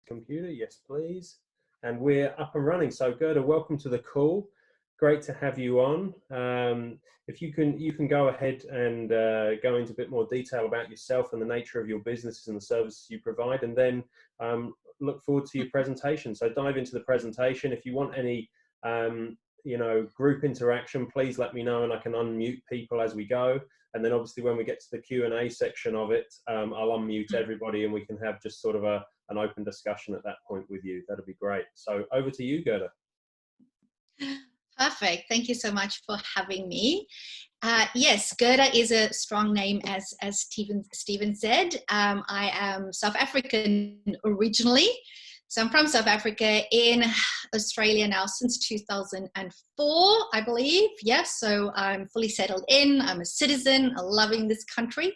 Computer, yes please. And we're up and running. So Gerda, welcome to the call. Great to have you on. If you can go ahead and go into a bit more detail about yourself and the nature of your business and the services you provide, and then look forward to your presentation. So dive into the presentation. If you want any group interaction, please let me know and I can unmute people as we go. And then obviously when we get to the Q&A section of it, I'll unmute everybody and we can have just sort of an open discussion at that point with you. That'd be great. So over to you, Gerda. Perfect. Thank you so much for having me. Yes, Gerda is a strong name, as Stephen said. I am South African originally. So I'm from South Africa, in Australia now since 2004, I believe. Yes, so I'm fully settled in. I'm a citizen, loving this country.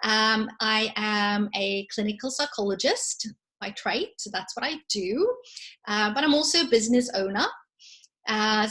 I am a clinical psychologist by trade, so that's what I do. But I'm also a business owner. And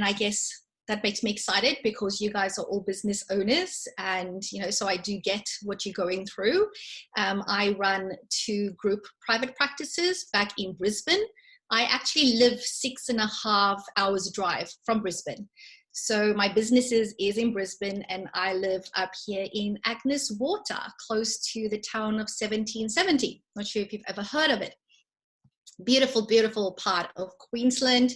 I guess that makes me excited because you guys are all business owners, and so I do get what you're going through. I run 2 group private practices back in Brisbane. I actually live 6.5 hours drive from Brisbane. So my business is in Brisbane, and I live up here in Agnes Water, close to the town of 1770. Not sure if you've ever heard of it. Beautiful, beautiful part of Queensland.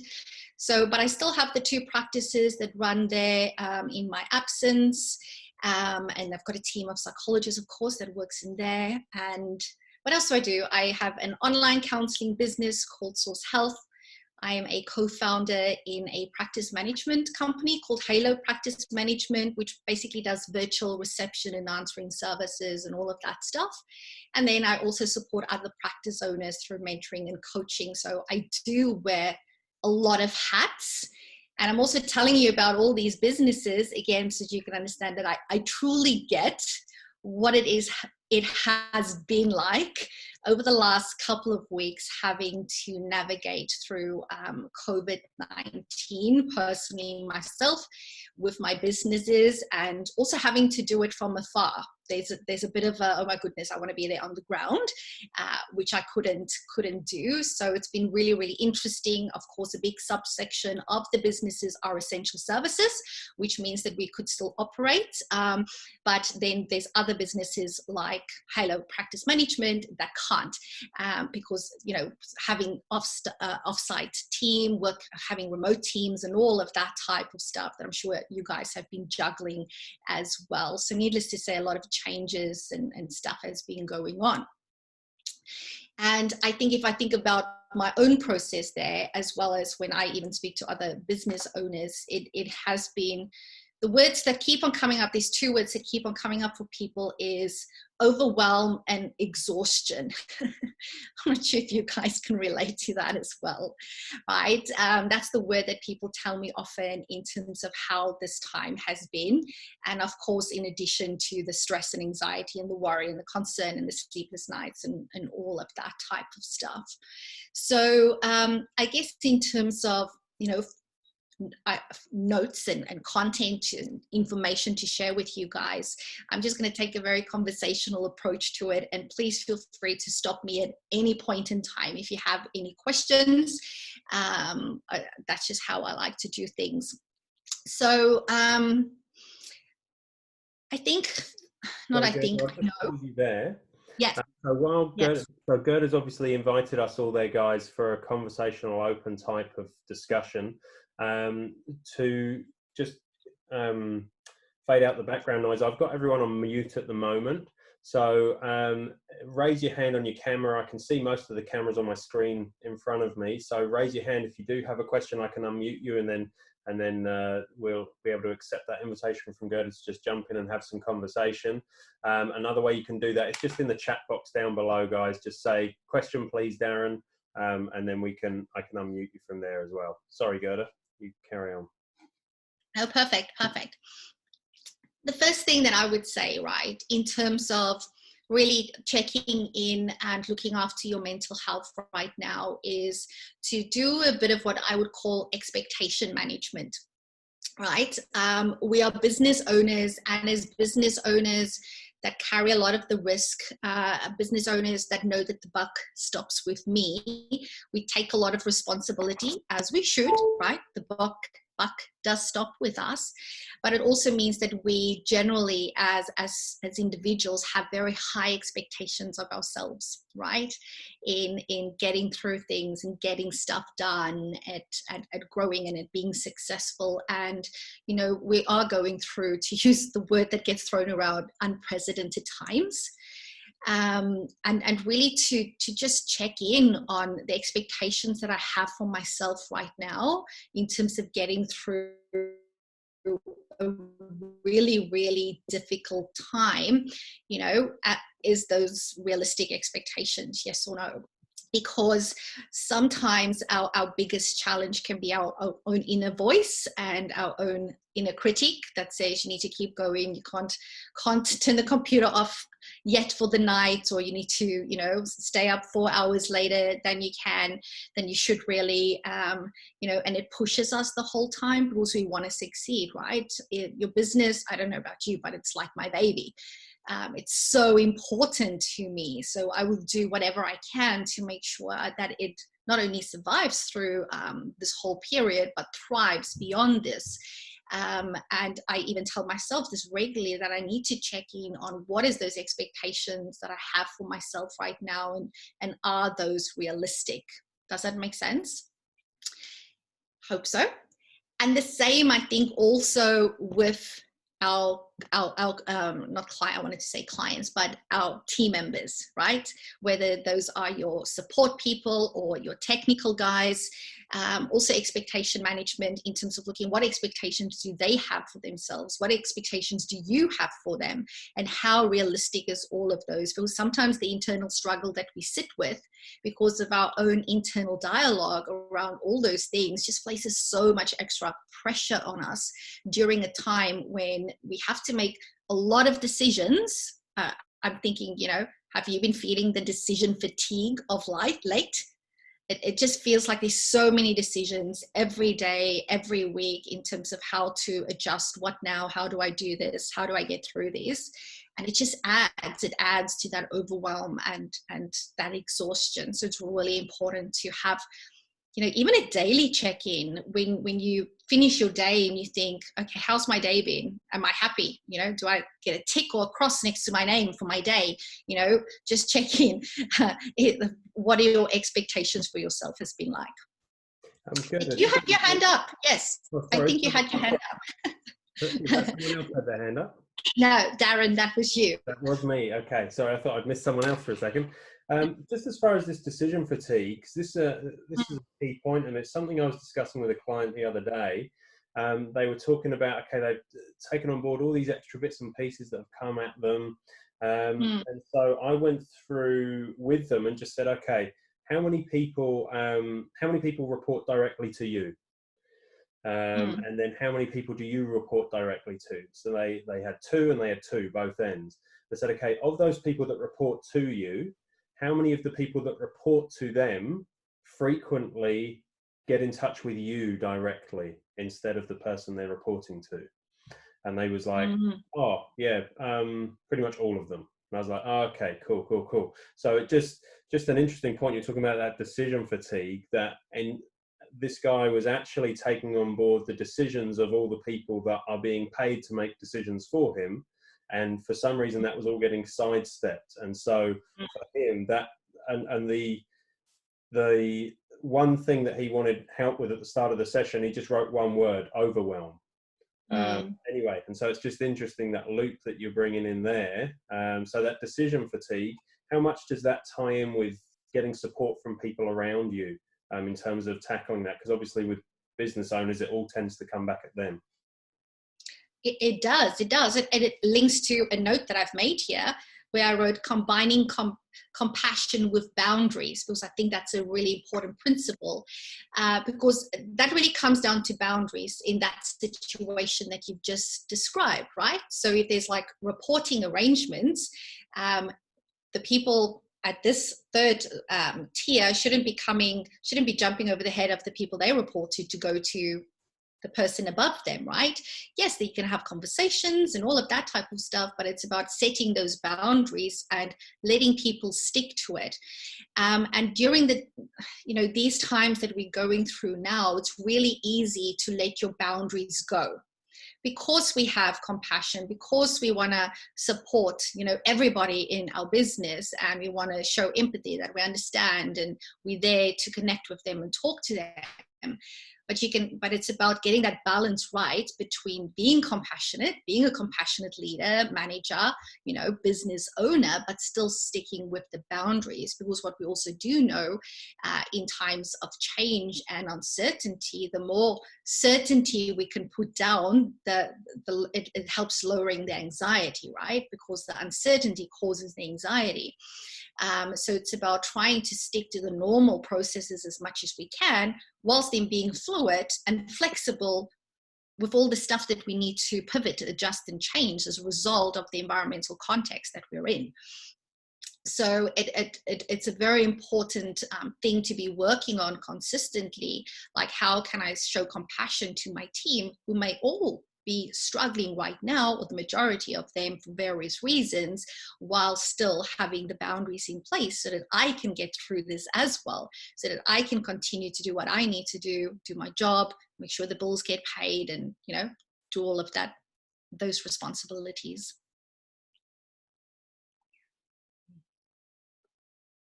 So, but I still have the 2 practices that run there in my absence. And I've got a team of psychologists, of course, that works in there. And what else do? I have an online counseling business called Source Health. I am a co-founder in a practice management company called Halo Practice Management, which basically does virtual reception and answering services and all of that stuff. And then I also support other practice owners through mentoring and coaching. So I do wear a lot of hats. And I'm also telling you about all these businesses, again, so you can understand that I truly get what it has been like over the last couple of weeks, having to navigate through COVID-19 personally myself with my businesses, and also having to do it from afar. There's a bit of a, oh my goodness, I want to be there on the ground, which I couldn't do. So it's been really, really interesting. Of course, a big subsection of the businesses are essential services, which means that we could still operate. But then there's other businesses like Halo Practice Management that can't, because having off-site team work, having remote teams, and all of that type of stuff that I'm sure you guys have been juggling as well. So needless to say, a lot of changes and stuff has been going on. And I think if I think about my own process there, as well as when I even speak to other business owners, it has been, the words that keep on coming up, these 2 words that keep on coming up for people is overwhelm and exhaustion. I'm not sure if you guys can relate to that as well, right? That's the word that people tell me often in terms of how this time has been. And of course, in addition to the stress and anxiety and the worry and the concern and the sleepless nights and all of that type of stuff. So I guess in terms of, notes and content and information to share with you guys, I'm just going to take a very conversational approach to it, and please feel free to stop me at any point in time if you have any questions. That's just how I like to do things. So I think, not I think, I know. There. Yes. So while Gerda's obviously invited us all there, guys, for a conversational, open type of discussion, to just fade out the background noise. I've got everyone on mute at the moment. So raise your hand on your camera. I can see most of the cameras on my screen in front of me. So raise your hand if you do have a question. I can unmute you, and then we'll be able to accept that invitation from Gerda to just jump in and have some conversation. Another way you can do that is just in the chat box down below, guys. Just say, question please, Darren, and then I can unmute you from there as well. Sorry, Gerda, you carry on. Oh, perfect. The first thing that I would say, right, in terms of really checking in and looking after your mental health right now, is to do a bit of what I would call expectation management, right? We are business owners, and as business owners, that carry a lot of the risk, business owners that know that the buck stops with me. We take a lot of responsibility, as we should, right? The buck does stop with us, but it also means that we generally as individuals have very high expectations of ourselves, right? In getting through things and getting stuff done, at growing and at being successful. And you know, we are going through, to use the word that gets thrown around, unprecedented times. And really to just check in on the expectations that I have for myself right now in terms of getting through a really, really difficult time, you know, is those realistic expectations, yes or no? Because sometimes our biggest challenge can be our own inner voice and our own inner critic that says you need to keep going, you can't turn the computer off yet for the night, or you need to, you know, stay up 4 hours later than you should really, you know, and it pushes us the whole time. But also, you want to succeed, right? Your business, I don't know about you, but it's like my baby. It's so important to me, so I will do whatever I can to make sure that it not only survives through this whole period, but thrives beyond this. And I even tell myself this regularly, that I need to check in on what is those expectations that I have for myself right now, and are those realistic? Does that make sense? Hope so. And the same, I think, also with our not client, I wanted to say clients, but our team members, right? Whether those are your support people or your technical guys. Also expectation management in terms of looking, what expectations do they have for themselves? What expectations do you have for them? And how realistic is all of those? Because sometimes the internal struggle that we sit with, because of our own internal dialogue around all those things, just places so much extra pressure on us during a time when we have to make a lot of decisions. I'm thinking, you know, have you been feeling the decision fatigue of late? It just feels like there's so many decisions every day, every week, in terms of how to adjust. What now? How do I do this? How do I get through this? And it just adds to that overwhelm and that exhaustion. So it's really important to have, you know, even a daily check-in when you finish your day and you think, okay, how's my day been? Am I happy? You know, do I get a tick or a cross next to my name for my day? You know, just check in. What are your expectations for yourself has been like? Good. You had your hand up. Yes, oh, I think you had your hand up. Someone else had their hand up. No, Darren, that was you. That was me. Okay, sorry, I thought I'd missed someone else for a second. Just as far as this decision fatigue, 'cause this is a key point, and it's something I was discussing with a client the other day. They were talking about, okay, they've taken on board all these extra bits and pieces that have come at them, and so I went through with them and just said, okay, how many people report directly to you? And then how many people do you report directly to? So they had two, and they had two, both ends. They said, okay, of those people that report to you, how many of the people that report to them frequently get in touch with you directly instead of the person they're reporting to? And they was like, oh yeah, pretty much all of them. And I was like, oh, okay, cool. So it just an interesting point. You're talking about that decision fatigue, and this guy was actually taking on board the decisions of all the people that are being paid to make decisions for him. And for some reason that was all getting sidestepped. And so for him, that, and the one thing that he wanted help with at the start of the session, he just wrote one word: overwhelm. Anyway, and so it's just interesting, that loop that you're bringing in there. So that decision fatigue, how much does that tie in with getting support from people around you in terms of tackling that? Because obviously with business owners, it all tends to come back at them. It does. And it links to a note that I've made here, where I wrote combining compassion with boundaries, because I think that's a really important principle, because that really comes down to boundaries in that situation that you've just described, right? So if there's like reporting arrangements, the people at this third tier shouldn't be jumping over the head of the people they report to go to the person above them, right? Yes, they can have conversations and all of that type of stuff, but it's about setting those boundaries and letting people stick to it. And during the, these times that we're going through now, it's really easy to let your boundaries go, because we have compassion, because we want to support, everybody in our business, and we want to show empathy, that we understand and we're there to connect with them and talk to them. But it's about getting that balance right between being compassionate, being a compassionate leader, manager, business owner, but still sticking with the boundaries. Because what we also do know, in times of change and uncertainty, the more certainty we can put down, it helps lowering the anxiety, right? Because the uncertainty causes the anxiety. So it's about trying to stick to the normal processes as much as we can, whilst in being fluid and flexible with all the stuff that we need to pivot, adjust, and change as a result of the environmental context that we're in. So it's a very important thing to be working on consistently. Like, how can I show compassion to my team, who may all be struggling right now, or the majority of them, for various reasons, while still having the boundaries in place, so that I can get through this as well, so that I can continue to do what I need to do my job, make sure the bills get paid, and do all of that, those responsibilities.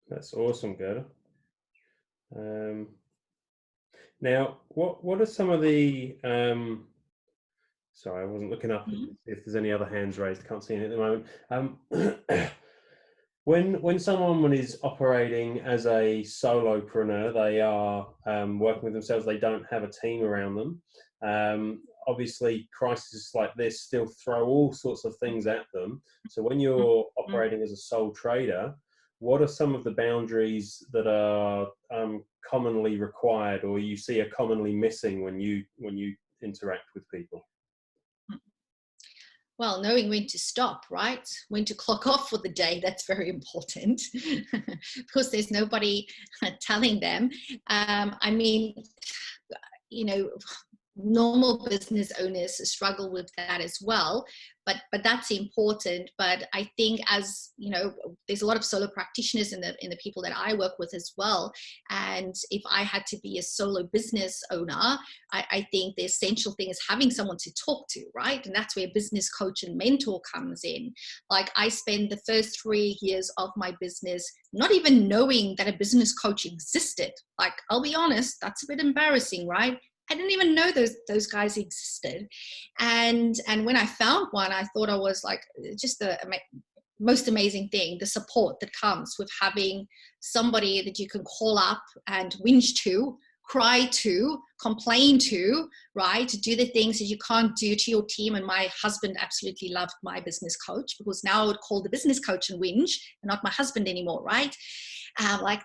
That's awesome, Gerda. Now, what are some of the sorry, I wasn't looking up if there's any other hands raised. Can't see any at the moment. When someone is operating as a solopreneur, they are working with themselves. They don't have a team around them. Obviously, crises like this still throw all sorts of things at them. So when you're operating as a sole trader, what are some of the boundaries that are commonly required, or you see are commonly missing when you interact with people? Well, knowing when to stop, right? When to clock off for the day, that's very important. Because there's nobody telling them. I mean, normal business owners struggle with that as well, but that's important. But I think, as there's a lot of solo practitioners in the people that I work with as well, and if I had to be a solo business owner, I think the essential thing is having someone to talk to, right? And that's where business coach and mentor comes in. Like, I spent the first 3 years of my business not even knowing that a business coach existed. Like, I'll be honest, that's a bit embarrassing, right? I didn't even know those guys existed. And when I found one, I thought I was like, just the most amazing thing, the support that comes with having somebody that you can call up and whinge to, cry to, complain to, right? To do the things that you can't do to your team. And my husband absolutely loved my business coach, because now I would call the business coach and whinge, and not my husband anymore, right? Like,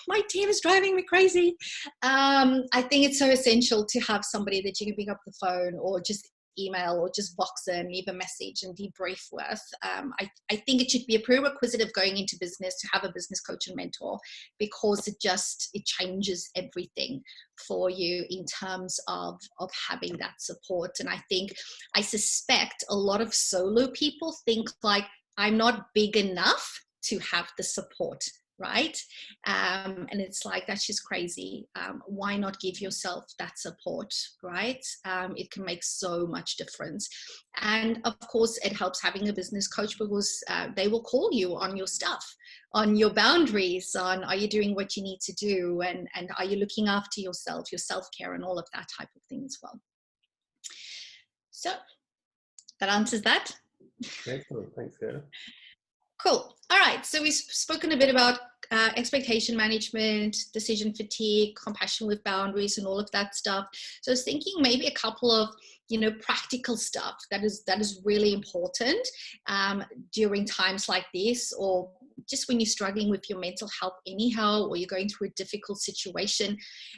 my team is driving me crazy. I think it's so essential to have somebody that you can pick up the phone, or just email, or just box in, leave a message and debrief with. I think it should be a prerequisite of going into business to have a business coach and mentor, because it changes everything for you in terms of having that support. And I suspect a lot of solo people think like, I'm not big enough to have the support, right? And it's like, that's just crazy. Why not give yourself that support, right? It can make so much difference. And of course, it helps having a business coach, because they will call you on your stuff, on your boundaries, on, are you doing what you need to do? And are you looking after yourself, your self-care, and all of that type of thing as well. So that answers that. Excellent. Thanks, Gerda. Cool. All right. So we've spoken a bit about expectation management, decision fatigue, compassion with boundaries, and all of that stuff. So I was thinking maybe a couple of, practical stuff that is really important during times like this, or just when you're struggling with your mental health anyhow, or you're going through a difficult situation.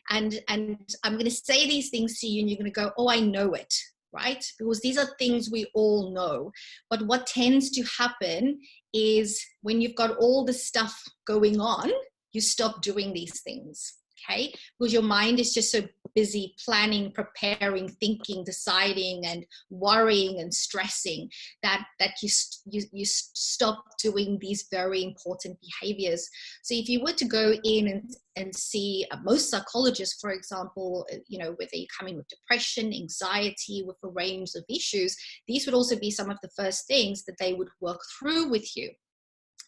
And I'm going to say these things to you, and you're going to go, oh, I know it. Right? Because these are things we all know. But what tends to happen is, when you've got all the stuff going on, you stop doing these things. Okay, because your mind is just so busy planning, preparing, thinking, deciding, and worrying and stressing that you stop doing these very important behaviors. So if you were to go in and see most psychologists, for example, whether you come in with depression, anxiety, with a range of issues, these would also be some of the first things that they would work through with you.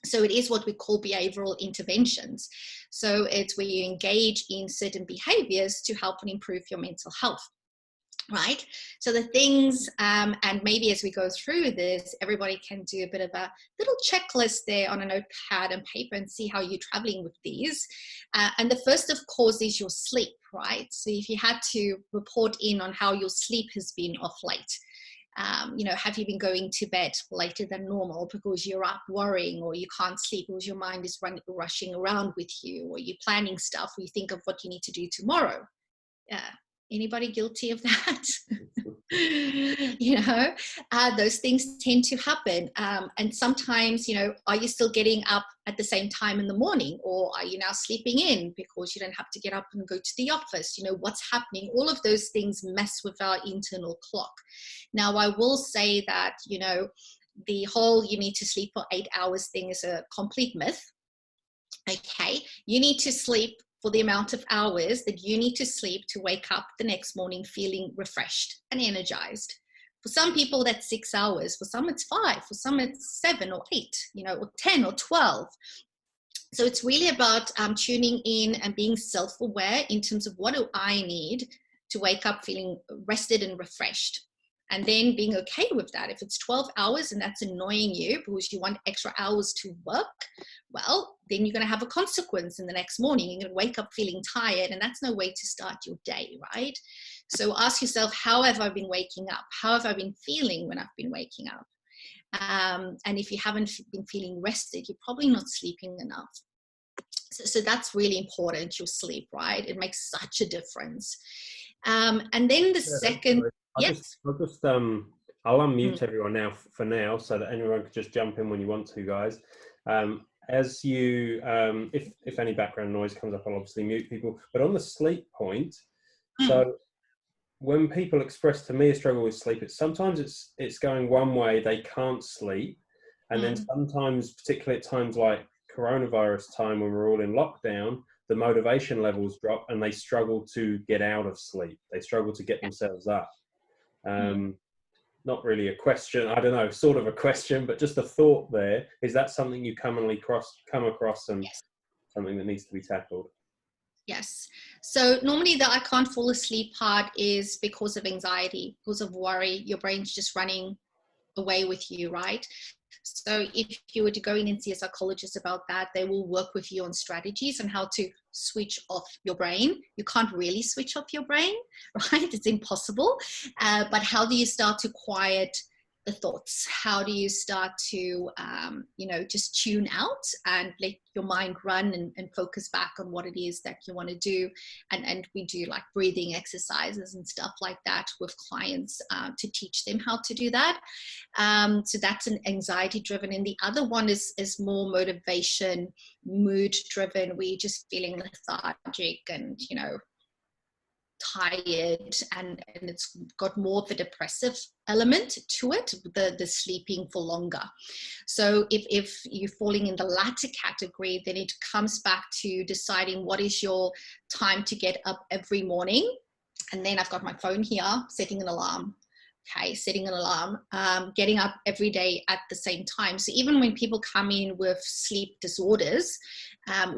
So it is what we call behavioral interventions. So it's where you engage in certain behaviors to help and improve your mental health, right? So the things, and maybe as we go through this, everybody can do a bit of a little checklist there on a notepad and paper and see how you're traveling with these. And the first, of course, is your sleep, right? So if you had to report in on how your sleep has been off late, have you been going to bed later than normal because you're up worrying, or you can't sleep because your mind is rushing around with you, or you're planning stuff, or you think of what you need to do tomorrow? Anybody guilty of that? Those things tend to happen. And sometimes, are you still getting up at the same time in the morning, or are you now sleeping in because you don't have to get up and go to the office? What's happening? All of those things mess with our internal clock. Now, I will say that, the whole you need to sleep for 8 hours thing is a complete myth. Okay, you need to sleep for the amount of hours that you need to sleep to wake up the next morning feeling refreshed and energized. For some people, that's 6 hours. For some, it's 5. For some, it's 7 or 8, or 10 or 12. So it's really about tuning in and being self-aware in terms of what do I need to wake up feeling rested and refreshed. And then being okay with that. If it's 12 hours and that's annoying you because you want extra hours to work, well, then you're going to have a consequence in the next morning. You're going to wake up feeling tired, and that's no way to start your day, right? So ask yourself, how have I been waking up? How have I been feeling when I've been waking up? And if you haven't been feeling rested, you're probably not sleeping enough. So that's really important, your sleep, right? It makes such a difference. And then the second... I'll unmute everyone now for now, so that anyone can just jump in when you want to, guys. As you, if any background noise comes up, I'll obviously mute people. But on the sleep point, so when people express to me a struggle with sleep, sometimes it's going one way, they can't sleep, and then sometimes, particularly at times like coronavirus time when we're all in lockdown, the motivation levels drop and they struggle to get out of sleep. They struggle to get themselves up. Not really a question, I don't know, sort of a question, but just a thought there. Is that something you commonly come across and something that needs to be tackled? Yes. So normally the I can't fall asleep part is because of anxiety, because of worry. Your brain's just running away with you, right? So if you were to go in and see a psychologist about that, they will work with you on strategies on how to switch off your brain. You can't really switch off your brain, right? It's impossible. But how do you start to quiet the thoughts? How do you start to, just tune out and let your mind run and focus back on what it is that you want to do? And we do like breathing exercises and stuff like that with clients to teach them how to do that. So that's an anxiety driven. And the other one is more motivation, mood driven, where you're just feeling lethargic and, tired, and it's got more of a depressive element to it, the sleeping for longer. So if you're falling in the latter category, then it comes back to deciding what is your time to get up every morning. And then I've got my phone here, setting an alarm. Okay, setting an alarm, getting up every day at the same time. So even when people come in with sleep disorders,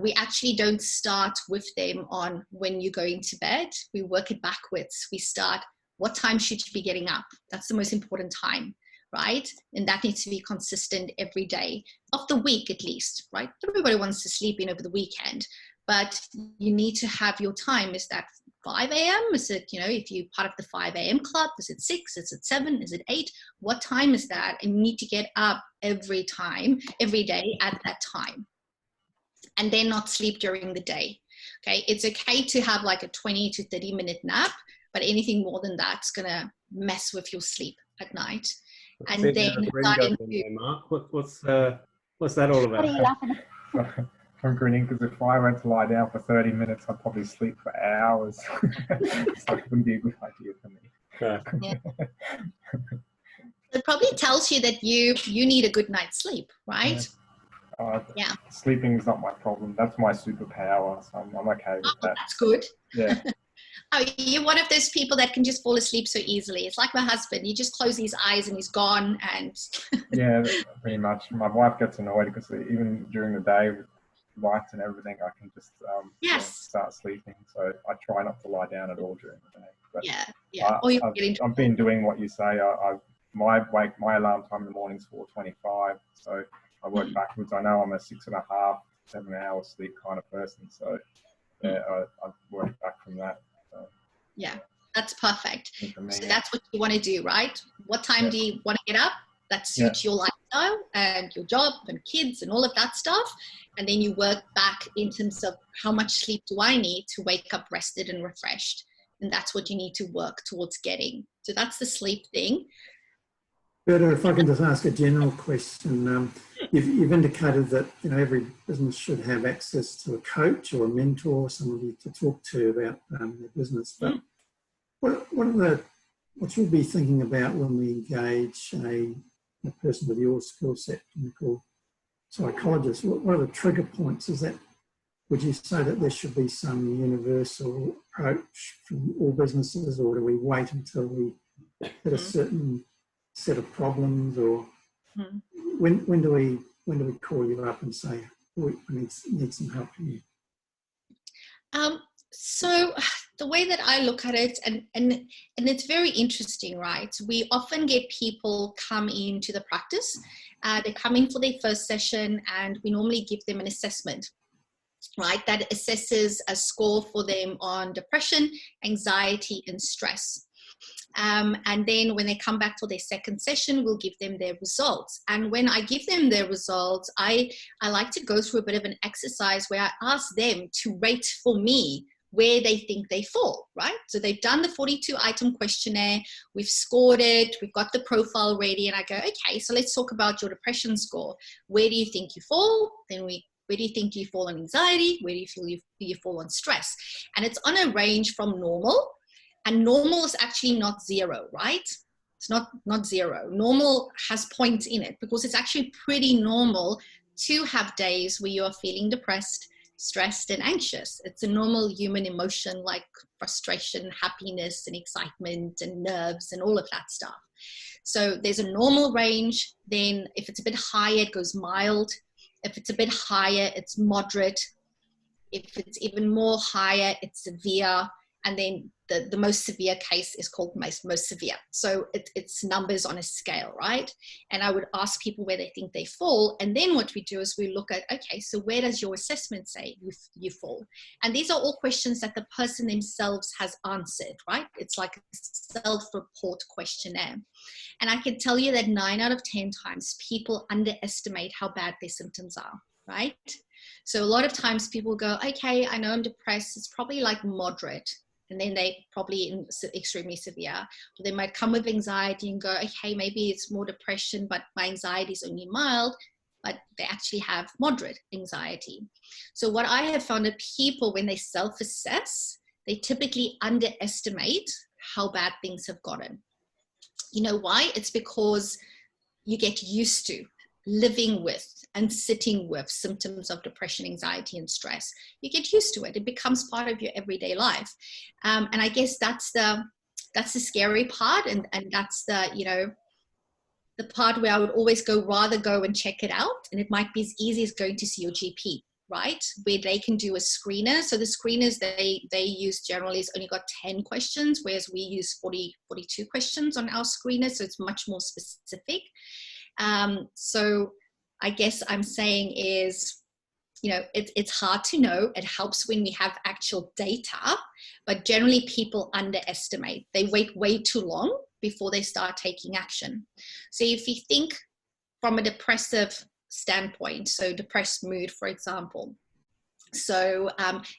we actually don't start with them on when you're going to bed. We work it backwards. We start, what time should you be getting up? That's the most important time, right? And that needs to be consistent every day of the week at least, right? Everybody wants to sleep in over the weekend, but you need to have your time. Is that 5 a.m.? Is it, if you're part of the 5 a.m. club, is it 6? Is it 7? Is it 8? What time is that? And you need to get up every day at that time. And then not sleep during the day. Okay, it's okay to have like a 20 to 30 minute nap, but anything more than that's gonna mess with your sleep at night. And then Mark, what's that all about? What are you laughing at? I'm grinning because if I went to lie down for 30 minutes, I'd probably sleep for hours. So it wouldn't be a good idea for me. Yeah. It probably tells you that you need a good night's sleep, right? Yeah. Sleeping is not my problem. That's my superpower, so I'm okay with that. That's good. Yeah. Oh, you're one of those people that can just fall asleep so easily. It's like my husband. You just close his eyes and he's gone. And yeah, pretty much. My wife gets annoyed because even during the day with lights and everything, I can just start sleeping. So I try not to lie down at all during the day. But I've been doing what you say. My alarm time in the morning is 4:25. So I work backwards. I know I'm a 6.5, 7 hours sleep kind of person. So yeah, I work back from that. So. Yeah, that's perfect. So that's what you want to do, right? What time do you want to get up? That suits your lifestyle and your job and kids and all of that stuff. And then you work back in terms of how much sleep do I need to wake up rested and refreshed. And that's what you need to work towards getting. So that's the sleep thing. Gerda, if I can just ask a general question. You've indicated that every business should have access to a coach or a mentor, somebody to talk to about their business. But what should we be thinking about when we engage a person with your skill set, clinical psychologist? What are the trigger points? Would you say that there should be some universal approach from all businesses, or do we wait until we hit a certain set of problems, or when do we call you up and say we need some help from you? So the way that I look at it, and it's very interesting, right? We often get people come into the practice. They come in for their first session, and we normally give them an assessment, right? That assesses a score for them on depression, anxiety, and stress. And then when they come back for their second session, we'll give them their results. And when I give them their results, I like to go through a bit of an exercise where I ask them to rate for me where they think they fall, right? So they've done the 42-item questionnaire, we've scored it, we've got the profile ready, and I go, okay, so let's talk about your depression score. Where do you think you fall? Then where do you think you fall on anxiety? Where do you feel you fall on stress? And it's on a range from normal. And normal is actually not zero, right? It's not zero. Normal has points in it because it's actually pretty normal to have days where you are feeling depressed, stressed, and anxious. It's a normal human emotion like frustration, happiness, and excitement, and nerves, and all of that stuff. So there's a normal range. Then if it's a bit higher, it goes mild. If it's a bit higher, it's moderate. If it's even more higher, it's severe. And then the most severe case is called most severe. So it's numbers on a scale, right? And I would ask people where they think they fall. And then what we do is we look at, okay, so where does your assessment say you fall? And these are all questions that the person themselves has answered, right? It's like a self-report questionnaire. And I can tell you that 9 out of 10 times people underestimate how bad their symptoms are, right? So a lot of times people go, okay, I know I'm depressed. It's probably like moderate. And then they probably extremely severe. Or they might come with anxiety and go, okay, maybe it's more depression, but my anxiety is only mild, but they actually have moderate anxiety. So what I have found that people, when they self-assess, they typically underestimate how bad things have gotten. You know why? It's because you get used to living with and sitting with symptoms of depression, anxiety, and stress. You get used to it. It becomes part of your everyday life. And I guess that's the scary part. And that's the part where I would always rather go and check it out. And it might be as easy as going to see your GP, right? Where they can do a screener. So the screeners they use generally has only got 10 questions, whereas we use 42 questions on our screener. So it's much more specific. So I guess I'm saying is, it's hard to know. It helps when we have actual data, but generally people underestimate. They wait way too long before they start taking action. So if you think from a depressive standpoint, so depressed mood, for example. So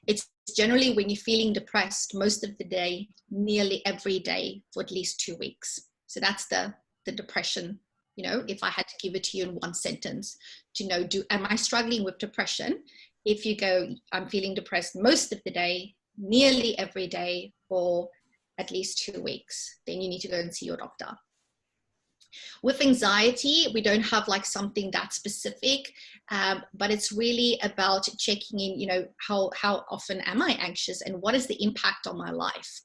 it's generally when you're feeling depressed most of the day, nearly every day for at least 2 weeks. So that's the depression. If I had to give it to you in one sentence to know, am I struggling with depression? if you go, I'm feeling depressed most of the day, nearly every day, for at least 2 weeks, then you need to go and see your doctor. With anxiety, we don't have like something that specific, but it's really about checking in, you know, how often am I anxious and what is the impact on my life?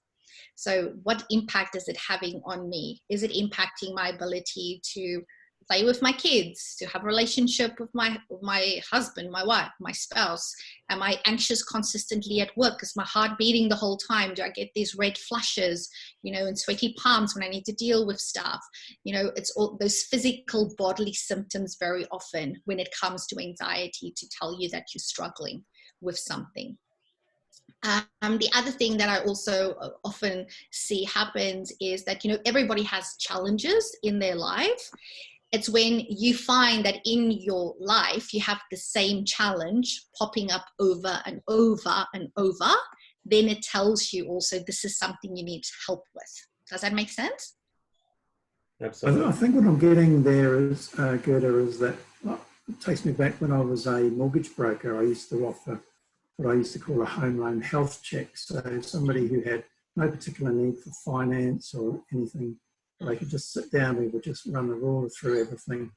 So what impact is it having on me? Is it impacting my ability to play with my kids, to have a relationship with my husband, my wife, my spouse? Am I anxious consistently at work? Is my heart beating the whole time? Do I get these red flushes, you know, and sweaty palms when I need to deal with stuff? You know, it's all those physical bodily symptoms very often when it comes to anxiety to tell you that you're struggling with something. The other thing that I also often see happens is that, you know, everybody has challenges in their life. It's when you find that in your life you have the same challenge popping up over and over and over, then it tells you also this is something you need help with. Does that make sense? Absolutely. I think what I'm getting there is, Gerda, is that it takes me back when I was a mortgage broker. I used to offer what I used to call a home loan health check. So somebody who had no particular need for finance or anything, they could just sit down, we would just run the ruler through everything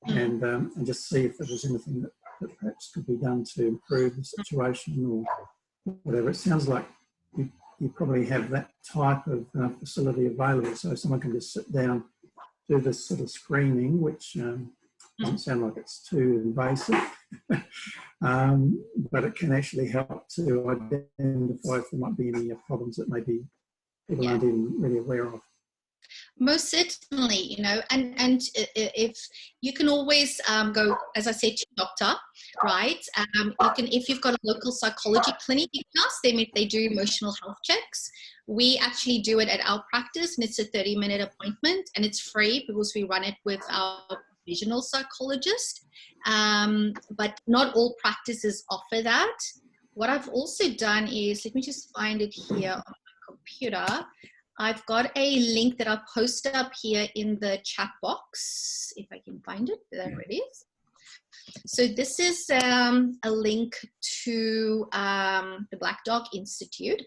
and just see if there was anything that perhaps could be done to improve the situation or whatever. It sounds like you probably have that type of facility available, so someone can just sit down, do this sort of screening, which doesn't sound like it's too invasive, but it can actually help to identify if there might be any problems that maybe people aren't even really aware of. Most certainly, you know, and if you can always go, as I said, to your doctor, right? You can, if you've got a local psychology clinic, you can ask them if they do emotional health checks. We actually do it at our practice, and it's a 30-minute appointment, and it's free because we run it with our provisional psychologist. But not all practices offer that. What I've also done is, let me just find it here on my computer. I've got a link that I'll post up here in the chat box, if I can find it. There it is. So this is a link to the Black Dog Institute,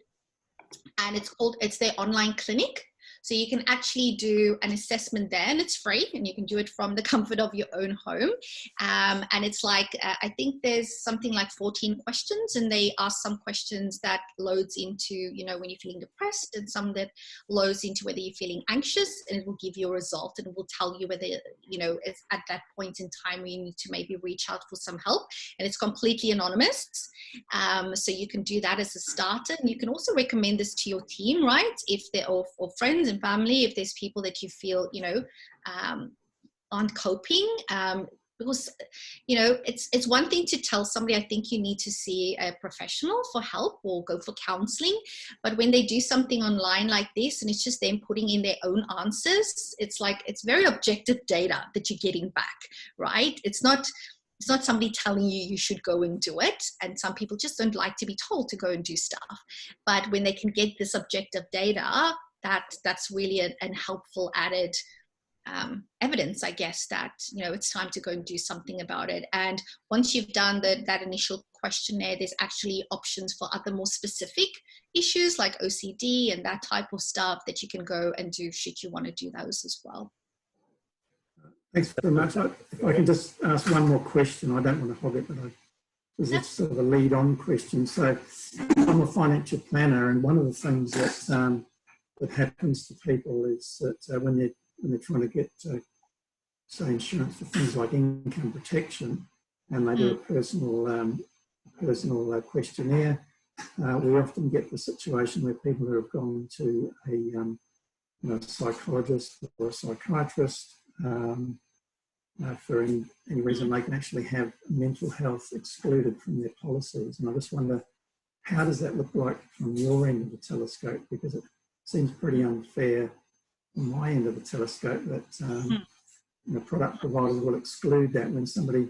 and it's their online clinic. So you can actually do an assessment there, and it's free, and you can do it from the comfort of your own home. And it's like, I think there's something like 14 questions, and they ask some questions that loads into, you know, when you're feeling depressed, and some that loads into whether you're feeling anxious, and it will give you a result, and it will tell you whether, you know, it's at that point in time where you need to maybe reach out for some help. And it's completely anonymous. So you can do that as a starter, and you can also recommend this to your team, right? If they're or friends and family, if there's people that you feel, you know, aren't coping, because, you know, it's one thing to tell somebody, I think you need to see a professional for help or go for counseling. But when they do something online like this, and it's just them putting in their own answers, it's like, it's very objective data that you're getting back, right? It's not somebody telling you should go and do it. And some people just don't like to be told to go and do stuff. But when they can get this objective data, that's really an helpful added evidence, I guess, that, you know, it's time to go and do something about it. And once you've done that initial questionnaire, there's actually options for other more specific issues like OCD and that type of stuff that you can go and do should you want to do those as well. Thanks very much. If I can just ask one more question, I don't want to hog it, but it's sort of a lead-on question. So I'm a financial planner, and one of the things that that happens to people is that when they're trying to get, say, insurance for things like income protection, and they do a personal questionnaire, we often get the situation where people who have gone to a psychologist or a psychiatrist for any reason, they can actually have mental health excluded from their policies. And I just wonder, how does that look like from your end of the telescope? Because it seems pretty unfair from my end of the telescope that product providers will exclude that when somebody,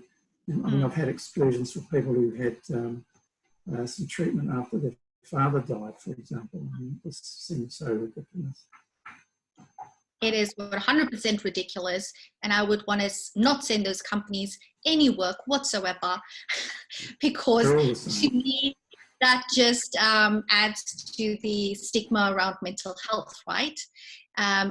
I mean, I've had exclusions for people who had some treatment after their father died, for example. I mean, this seems so ridiculous. It is 100% ridiculous, and I would want to not send those companies any work whatsoever because to me, that just adds to the stigma around mental health, right?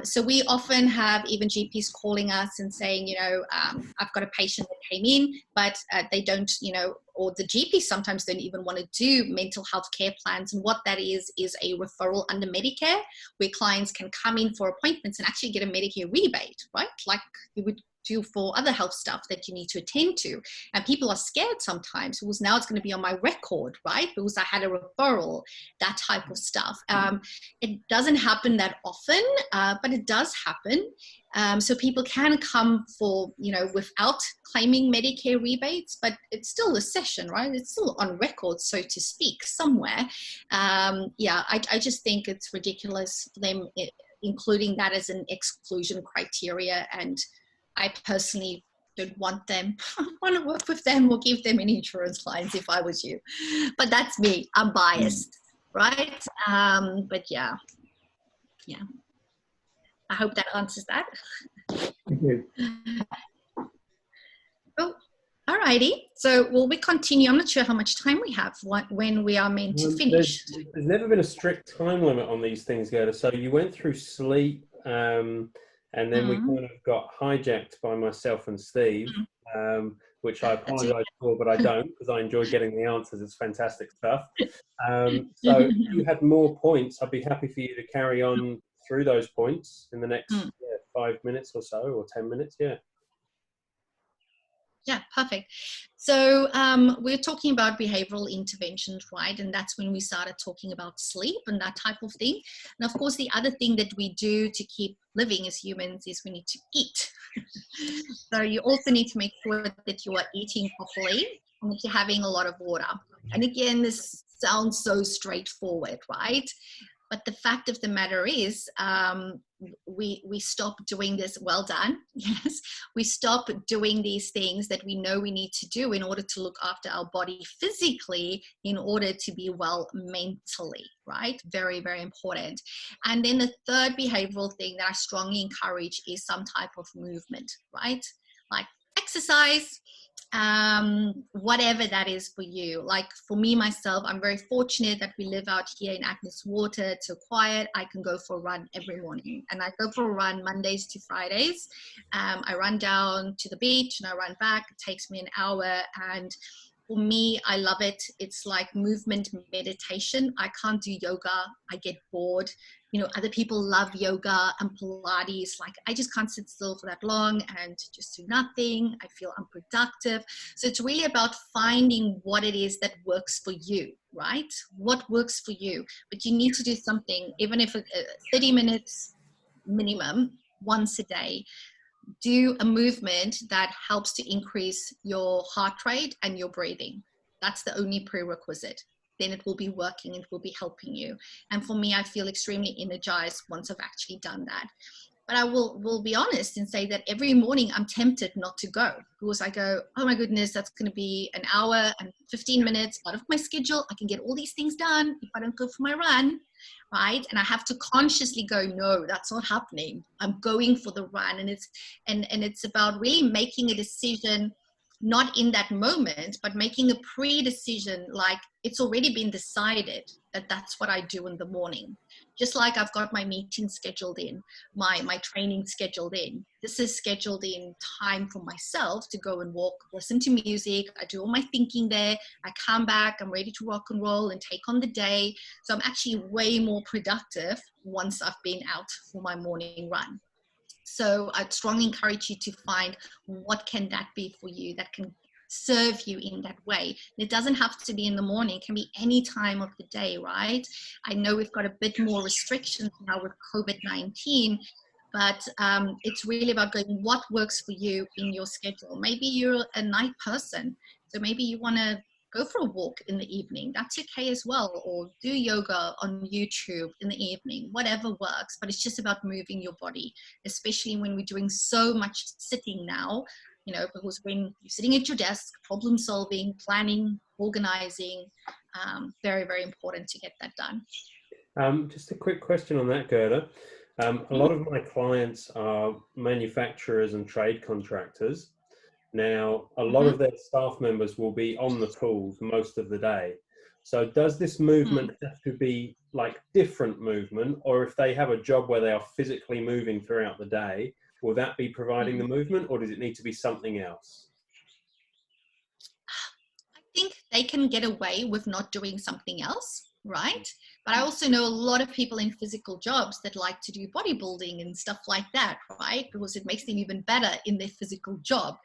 So we often have even GPs calling us and saying, I've got a patient that came in, but they don't, or the GPs sometimes don't even want to do mental health care plans. And what that is a referral under Medicare, where clients can come in for appointments and actually get a Medicare rebate, right? Like you would do for other health stuff that you need to attend to. And people are scared sometimes because now it's going to be on my record, right? Because I had a referral, that type of stuff. It doesn't happen that often, but it does happen. So people can come for, without claiming Medicare rebates, but it's still a session, right? It's still on record, so to speak, somewhere. I just think it's ridiculous for them including that as an exclusion criteria. And I personally don't want them. I want to work with them or give them any insurance clients if I was you. But that's me. I'm biased, right? But yeah. I hope that answers that. Thank you. Oh, all righty. So will we continue? I'm not sure how much time we have when we are meant to finish. There's never been a strict time limit on these things, Gerda. So you went through sleep, and then we kind of got hijacked by myself and Steve, which I apologise for, but I don't, because I enjoy getting the answers. It's fantastic stuff. So if you had more points, I'd be happy for you to carry on through those points in the next 5 minutes or so, or 10 minutes. Yeah, perfect. So we're talking about behavioral interventions, right? And that's when we started talking about sleep and that type of thing. And of course, the other thing that we do to keep living as humans is we need to eat. So you also need to make sure that you are eating properly and that you're having a lot of water. And again, this sounds so straightforward, right? But the fact of the matter is, we stop doing this. Well done. Yes, we stop doing these things that we know we need to do in order to look after our body physically, in order to be well mentally, right? Very, very important. And then the third behavioral thing that I strongly encourage is some type of movement, right? Like exercise, whatever that is for you. Like for me, myself, I'm very fortunate that we live out here in Agnes Water. It's so quiet. I can go for a run every morning, and I go for a run Mondays to Fridays. I run down to the beach and I run back. It takes me an hour, and for me, I love it. It's like movement meditation. I can't do yoga. I get bored. Other people love yoga and Pilates. Like, I just can't sit still for that long and just do nothing. I feel unproductive. So it's really about finding what it is that works for you, right? What works for you? But you need to do something, even if 30 minutes minimum once a day. Do a movement that helps to increase your heart rate and your breathing. That's the only prerequisite. Then it will be working, it will be helping you. And for me, I feel extremely energized once I've actually done that. But I will be honest and say that every morning I'm tempted not to go, because I go, oh my goodness, that's going to be an hour and 15 minutes out of my schedule. I can get all these things done if I don't go for my run, right? And I have to consciously go, no, that's not happening. I'm going for the run. And it's about really making a decision, not in that moment, but making a pre-decision, like it's already been decided that that's what I do in the morning. Just like I've got my meeting scheduled in, my training scheduled in. This is scheduled in time for myself to go and walk, listen to music. I do all my thinking there. I come back, I'm ready to rock and roll and take on the day. So I'm actually way more productive once I've been out for my morning run. So I'd strongly encourage you to find what can that be for you that can serve you in that way. It doesn't have to be in the morning. It can be any time of the day, right? I know we've got a bit more restrictions now with COVID-19, but it's really about going what works for you in your schedule. Maybe you're a night person, so maybe you want to go for a walk in the evening. That's okay as well. Or do yoga on YouTube in the evening, whatever works. But it's just about moving your body, especially when we're doing so much sitting now, because when you're sitting at your desk, problem solving, planning, organizing, very, very important to get that done. Just a quick question on that, Gerda. A lot of my clients are manufacturers and trade contractors. Now, a lot of their staff members will be on the tools most of the day. So does this movement have to be like different movement, or if they have a job where they are physically moving throughout the day, will that be providing the movement, or does it need to be something else? I think they can get away with not doing something else, right? But I also know a lot of people in physical jobs that like to do bodybuilding and stuff like that, right? Because it makes them even better in their physical job.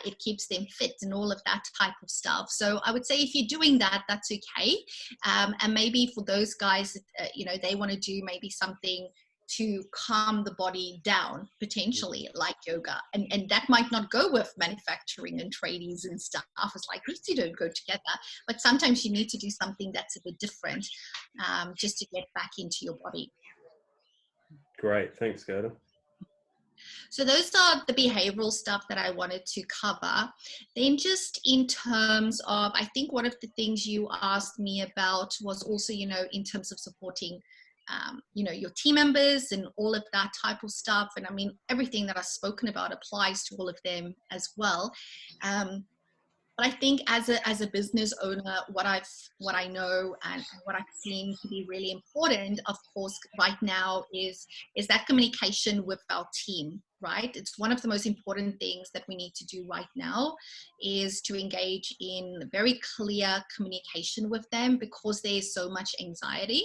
It keeps them fit and all of that type of stuff. So I would say if you're doing that, that's okay. And maybe for those guys, you know, they want to do maybe something to calm the body down, potentially, like yoga. And that might not go with manufacturing and tradies and stuff. It's like, these two don't go together. But sometimes you need to do something that's a bit different, just to get back into your body. Great. Thanks, Gerda. So those are the behavioral stuff that I wanted to cover. Then just in terms of, I think one of the things you asked me about was also, you know, in terms of supporting you know, your team members and all of that type of stuff. And I mean, everything that I've spoken about applies to all of them as well. But I think as a business owner, what I know and what I've seen to be really important, of course, right now is that communication with our team, right? It's one of the most important things that we need to do right now, is to engage in very clear communication with them, because there's so much anxiety.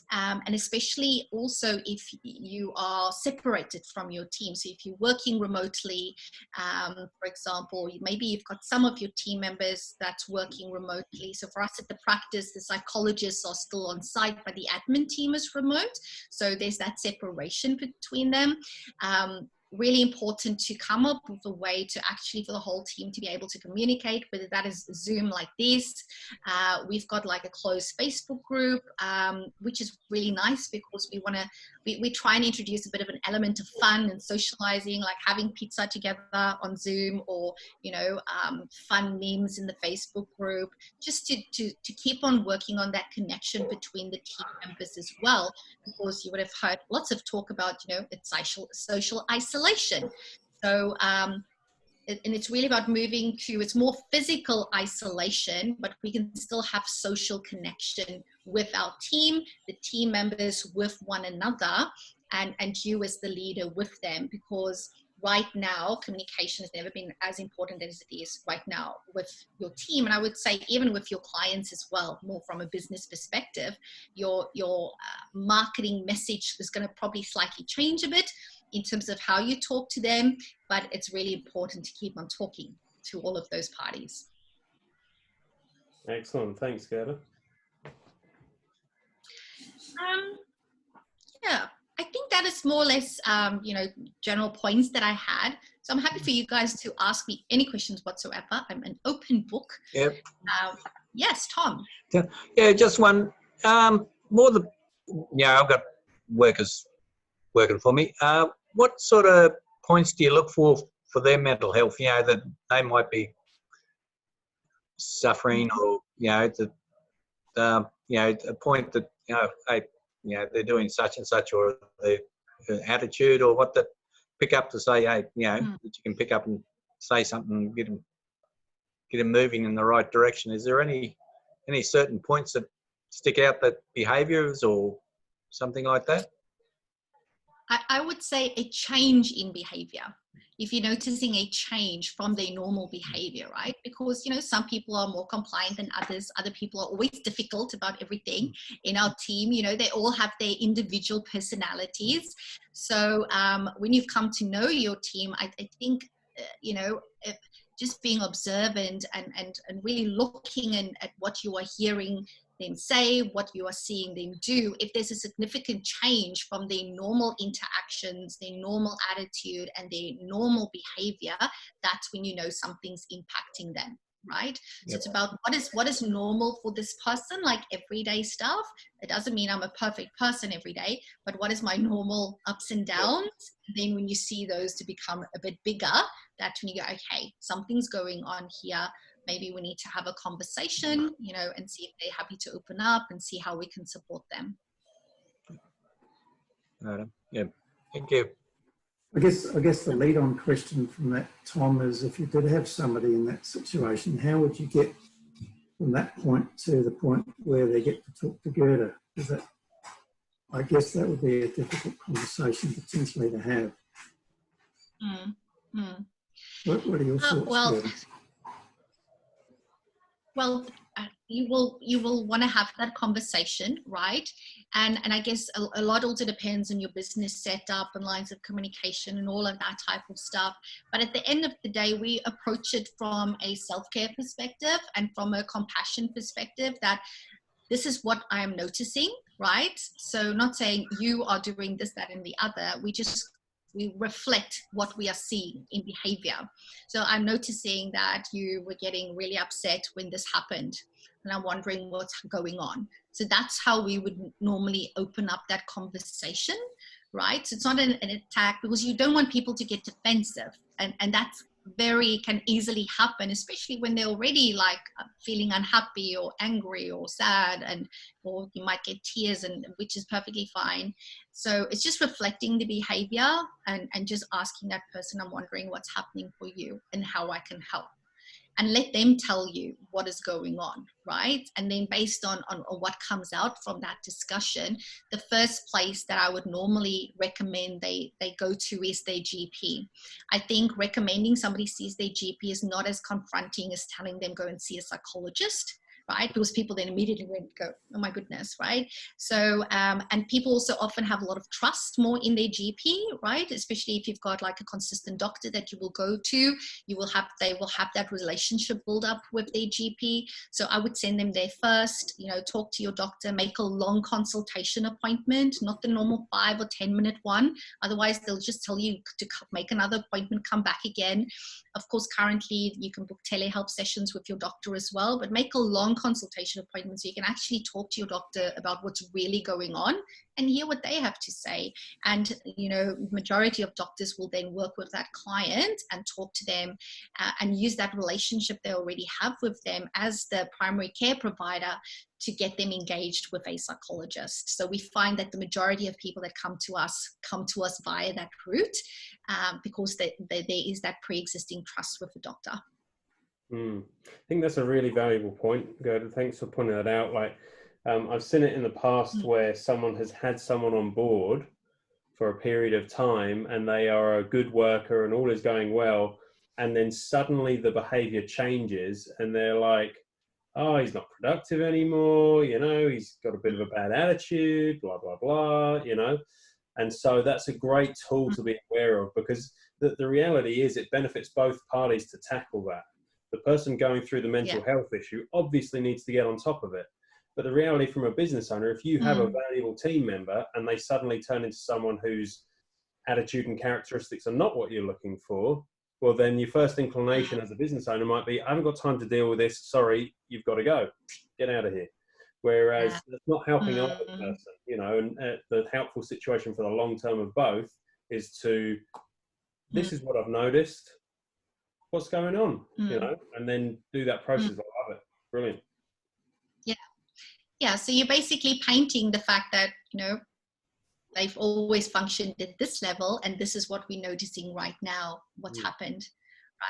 And especially also if you are separated from your team. So if you're working remotely, for example, maybe you've got some of your team members that's working remotely. So for us at the practice, the psychologists are still on site, but the admin team is remote. So there's that separation between them. Really important to come up with a way to actually, for the whole team to be able to communicate, whether that is Zoom like this. We've got like a closed Facebook group, which is really nice, because we try and introduce a bit of an element of fun and socializing, like having pizza together on Zoom, or, you know, fun memes in the Facebook group, just to keep on working on that connection between the team members as well, because you would have heard lots of talk about, you know, it's social isolation. So and it's really about moving to, it's more physical isolation, but we can still have social connection with our team, the team members with one another, and you as the leader with them, because right now communication has never been as important as it is right now with your team. And I would say even with your clients as well, more from a business perspective, your marketing message is going to probably slightly change a bit in terms of how you talk to them, but it's really important to keep on talking to all of those parties. Excellent. Thanks, Gerda. Yeah, I think that is more or less, you know, general points that I had. So I'm happy for you guys to ask me any questions whatsoever. I'm an open book. Yep. Yes, Tom. Yeah, just one. More the, yeah, I've got workers working for me. What sort of points do you look for their mental health? You know, that they might be suffering, or, you know, you know, a point that, you know, hey, you know, they're doing such and such, or their attitude, or what, that pick up to say, hey, you know, that you can pick up and say something, get them moving in the right direction. Is there any certain points that stick out, that behaviours or something like that? I would say a change in behavior. If you're noticing a change from their normal behavior, right? Because, you know, some people are more compliant than others. Other people are always difficult about everything in our team. You know, they all have their individual personalities. So when you've come to know your team, I think, you know, just being observant and really looking at what you are hearing them say, what you are seeing them do. If there's a significant change from their normal interactions, their normal attitude, and their normal behavior, that's when you know something's impacting them, right? Yep. So it's about what is normal for this person, like everyday stuff. It doesn't mean I'm a perfect person every day, but what is my normal ups and downs? Yep. Then when you see those to become a bit bigger, that's when you go, okay, something's going on here. Maybe we need to have a conversation, you know, and see if they're happy to open up and see how we can support them. Yeah, thank you. I guess the lead-on question from that, Tom, is if you did have somebody in that situation, how would you get from that point to the point where they get to talk to Gerda? Because I guess that would be a difficult conversation potentially to have. What are your thoughts, Gerda? Well, you will want to have that conversation, right? And I guess a lot also depends on your business setup and lines of communication and all of that type of stuff. But at the end of the day, we approach it from a self-care perspective and from a compassion perspective, that this is what I am noticing, right? So not saying you are doing this, that, and the other. We reflect what we are seeing in behavior. So I'm noticing that you were getting really upset when this happened, and I'm wondering what's going on. So that's how we would normally open up that conversation, right? So it's not an attack, because you don't want people to get defensive, and that's can easily happen, especially when they're already like feeling unhappy or angry or sad, or you might get tears, and which is perfectly fine. So it's just reflecting the behavior and just asking that person, I'm wondering what's happening for you and how I can help. And let them tell you what is going on, right? And then based on what comes out from that discussion, the first place that I would normally recommend they go to is their GP. I think recommending somebody sees their GP is not as confronting as telling them go and see a psychologist, right? Because people then immediately went go, oh my goodness, right? So, and people also often have a lot of trust more in their GP, right? Especially if you've got like a consistent doctor that you will go to, they will have that relationship build up with their GP. So I would send them there first, talk to your doctor, make a long consultation appointment, not the normal 5 or 10 minute one. Otherwise they'll just tell you to make another appointment, come back again. Of course, currently you can book telehealth sessions with your doctor as well, but make a long consultation appointment so you can actually talk to your doctor about what's really going on and hear what they have to say. And majority of doctors will then work with that client and talk to them and use that relationship they already have with them as the primary care provider to get them engaged with a psychologist. So we find that the majority of people that come to us via that route because there is that pre-existing trust with the doctor. I think that's a really valuable point, Gerda. Thanks for pointing that out. Like, I've seen it in the past where someone has had someone on board for a period of time and they are a good worker and all is going well, and then suddenly the behavior changes and they're like, oh, he's not productive anymore, he's got a bit of a bad attitude, blah, blah, blah, And so that's a great tool to be aware of, because the reality is it benefits both parties to tackle that. The person going through the mental health issue obviously needs to get on top of it. But the reality from a business owner, if you have a valuable team member and they suddenly turn into someone whose attitude and characteristics are not what you're looking for, well, then your first inclination as a business owner might be, I haven't got time to deal with this. Sorry, you've got to go. Get out of here. Whereas it's not helping either person, and the helpful situation for the long term of both is to, this is what I've noticed. What's going on, and then do that process. I love it. Brilliant. Yeah. So you're basically painting the fact that, they've always functioned at this level, and this is what we're noticing right now, what's happened,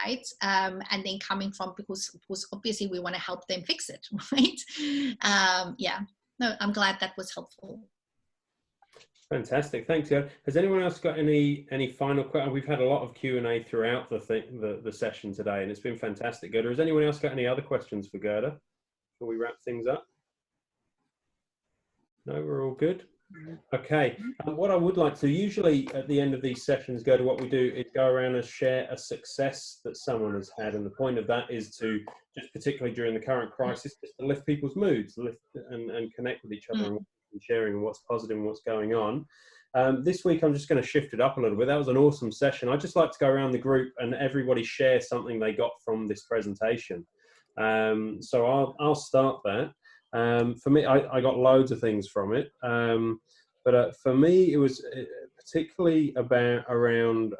right? And then coming from, because obviously we want to help them fix it, right? No, I'm glad that was helpful. Fantastic, thanks, Gerda. Has anyone else got any final questions? We've had a lot of Q&A throughout the session today, and it's been fantastic. Gerda, has anyone else got any other questions for Gerda before we wrap things up? No, we're all good. Okay, what I would like to, usually at the end of these sessions, Gerda, what we do is go around and share a success that someone has had, and the point of that is to, just particularly during the current crisis, just to lift people's moods, and connect with each other and sharing what's positive and what's going on. This week I'm just going to shift it up a little bit. That was an awesome session. I'd just like to go around the group and everybody share something they got from this presentation. So I'll start that. For me, I got loads of things from it, but for me it was particularly around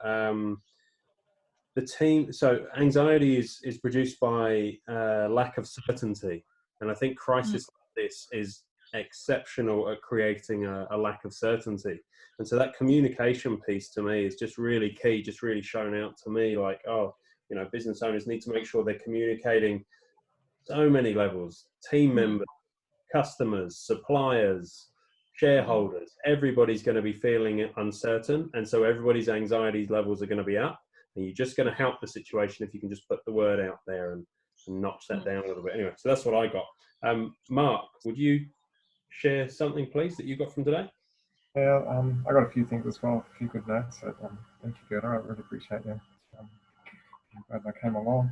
the team. So anxiety is produced by lack of certainty, and I think crisis like this is exceptional at creating a lack of certainty. And so that communication piece to me is just really key, just really shown out to me like, oh, you know, business owners need to make sure they're communicating so many levels, team members, customers, suppliers, shareholders. Everybody's going to be feeling uncertain. And so everybody's anxiety levels are going to be up. And you're just going to help the situation if you can just put the word out there and notch that down a little bit. Anyway, so that's what I got. Mark, would you share something, please, that you got from today? Yeah, I got a few things as well, a few good notes. So, thank you, Gerda. I really appreciate you. As I came along.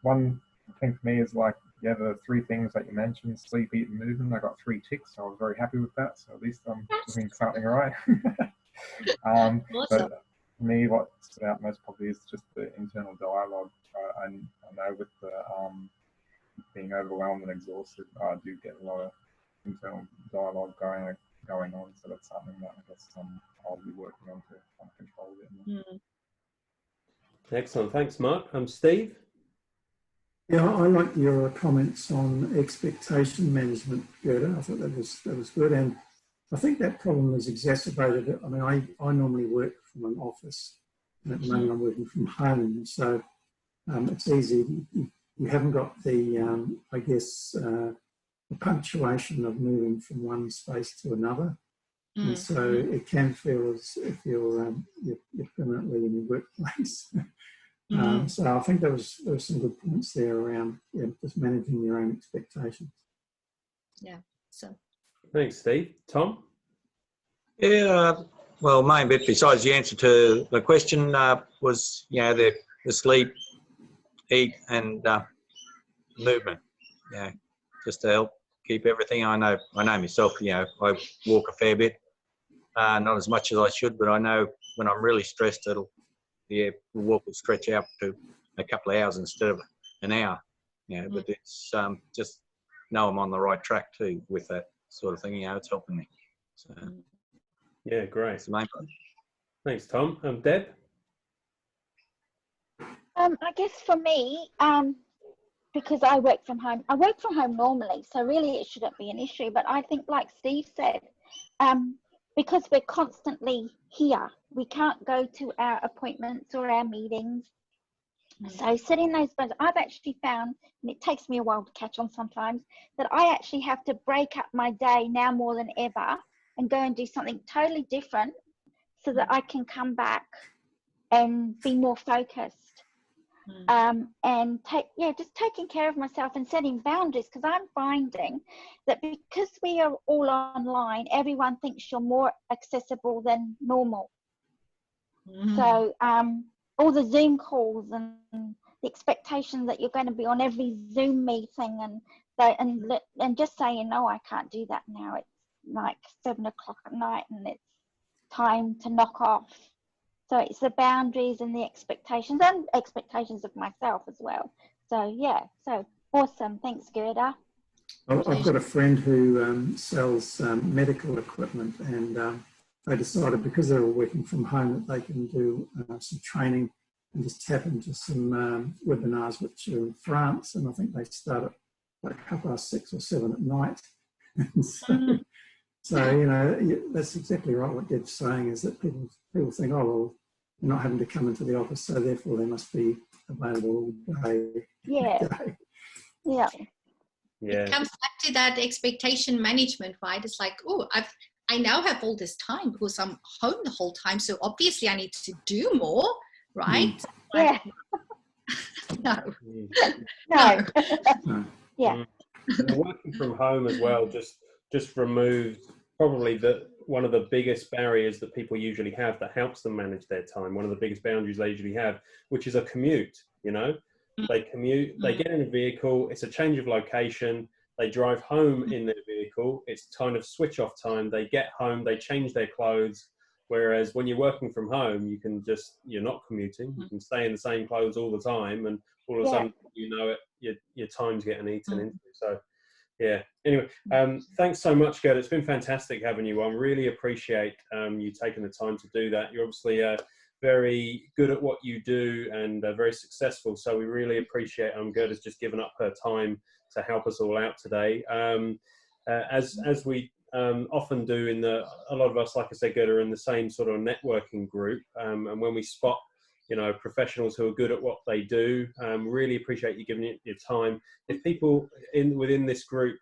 One thing for me is like, yeah, the 3 things that you mentioned, sleep, eat, and movement. I got 3 ticks, so I was very happy with that. So at least I'm doing something right. Awesome. But for me, what stood out most probably is just the internal dialogue. I know with the being overwhelmed and exhausted, I do get a lot of internal dialogue going on. So that's something that I guess I'll be working on to control it. Excellent. Thanks, Mark. Steve? Yeah, I like your comments on expectation management, Gerda. I thought that was good. And I think that problem is exacerbated. I mean, I normally work from an office, and at the moment I'm working from home. So it's easy. You haven't got the, I guess, the punctuation of moving from one space to another. And so it can feel as if you're permanently in your workplace. So I think there was some good points there around just managing your own expectations. Yeah. So. Thanks, Steve. Tom? Yeah. Well, main bit besides the answer to the question was, you know, the sleep, eat, and movement. You know, just to help keep everything. I know myself. You know, I walk a fair bit. Not as much as I should, but I know when I'm really stressed, the walk will stretch out to a couple of hours instead of an hour. You know, but it's just know I'm on the right track too with that sort of thing. You know, it's helping me. So, yeah, great. That's the main part. Thanks, Tom. Deb? I guess for me, because I work from home normally, so really it shouldn't be an issue. But I think, like Steve said, because we're constantly here, we can't go to our appointments or our meetings. So setting those boundaries, I've actually found, and it takes me a while to catch on sometimes, that I actually have to break up my day now more than ever and go and do something totally different so that I can come back and be more focused. And just taking care of myself and setting boundaries, because I'm finding that because we are all online, everyone thinks you're more accessible than normal. So all the Zoom calls and the expectation that you're going to be on every Zoom meeting and just saying, no, I can't do that now. It's like 7 o'clock at night and it's time to knock off. So it's the boundaries and the expectations of myself as well. So yeah, so awesome. Thanks, Gerda. I've got a friend who sells medical equipment, and they decided because they're all working from home that they can do some training and just tap into some webinars which are in France, and I think they start at like 6:30 or 7 at night. And so you know, that's exactly right what Deb's saying, is that people think, oh, well, they're not having to come into the office, so therefore they must be available all day. Yeah. Yeah. It comes back to that expectation management, right? It's like, oh, I now have all this time because I'm home the whole time, so obviously I need to do more, right? Yeah. No. Yeah. Working from home as well just removed probably one of the biggest barriers that people usually have that helps them manage their time. One of the biggest boundaries they usually have, which is a commute. You know, they commute, they get in a vehicle, it's a change of location, they drive home in their vehicle, it's kind of switch off time, they get home, they change their clothes. Whereas when you're working from home, you're not commuting, you can stay in the same clothes all the time, and all of a sudden, you know it, your time's getting eaten into. So yeah, anyway, thanks so much, Gerda. It's been fantastic having you on. Really appreciate you taking the time to do that. You're obviously very good at what you do and very successful, so we really appreciate Gerda's just given up her time to help us all out today. as we often do a lot of us, like I said, Gerda, are in the same sort of networking group, and when we spot professionals who are good at what they do, really appreciate you giving it your time. If people within this group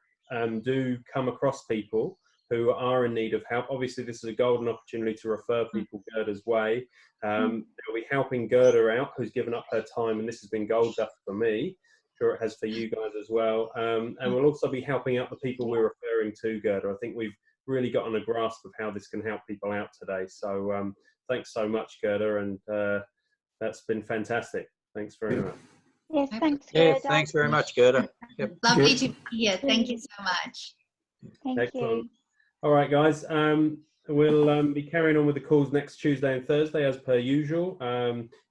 do come across people who are in need of help, obviously this is a golden opportunity to refer people Gerda's way. They'll be helping Gerda out, who's given up her time, and this has been gold dust for me. Sure it has for you guys as well. And we'll also be helping out the people we're referring to, Gerda. I think we've really gotten a grasp of how this can help people out today. So thanks so much, Gerda, and that's been fantastic. Thanks very much. Yes, thanks, Gerda. Yeah, thanks very much, Gerda. Yep. Lovely to be here. Thank you so much. Thank you. All right, guys. We'll be carrying on with the calls next Tuesday and Thursday as per usual.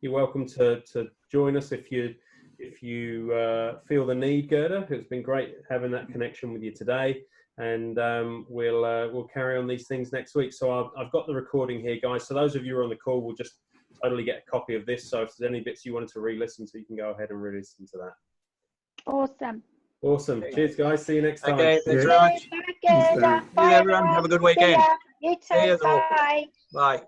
You're welcome to join us if you feel the need, Gerda. It's been great having that connection with you today, and we'll carry on these things next week. So I've got the recording here, guys. So those of you who are on the call will just totally get a copy of this. So if there's any bits you wanted to re-listen to, you can go ahead and re-listen to that. Awesome. Cheers, guys. See you next time. Okay, thanks very much. Bye, Gerda. See you, everyone. Have a good weekend. You too. See you all. Bye. Bye.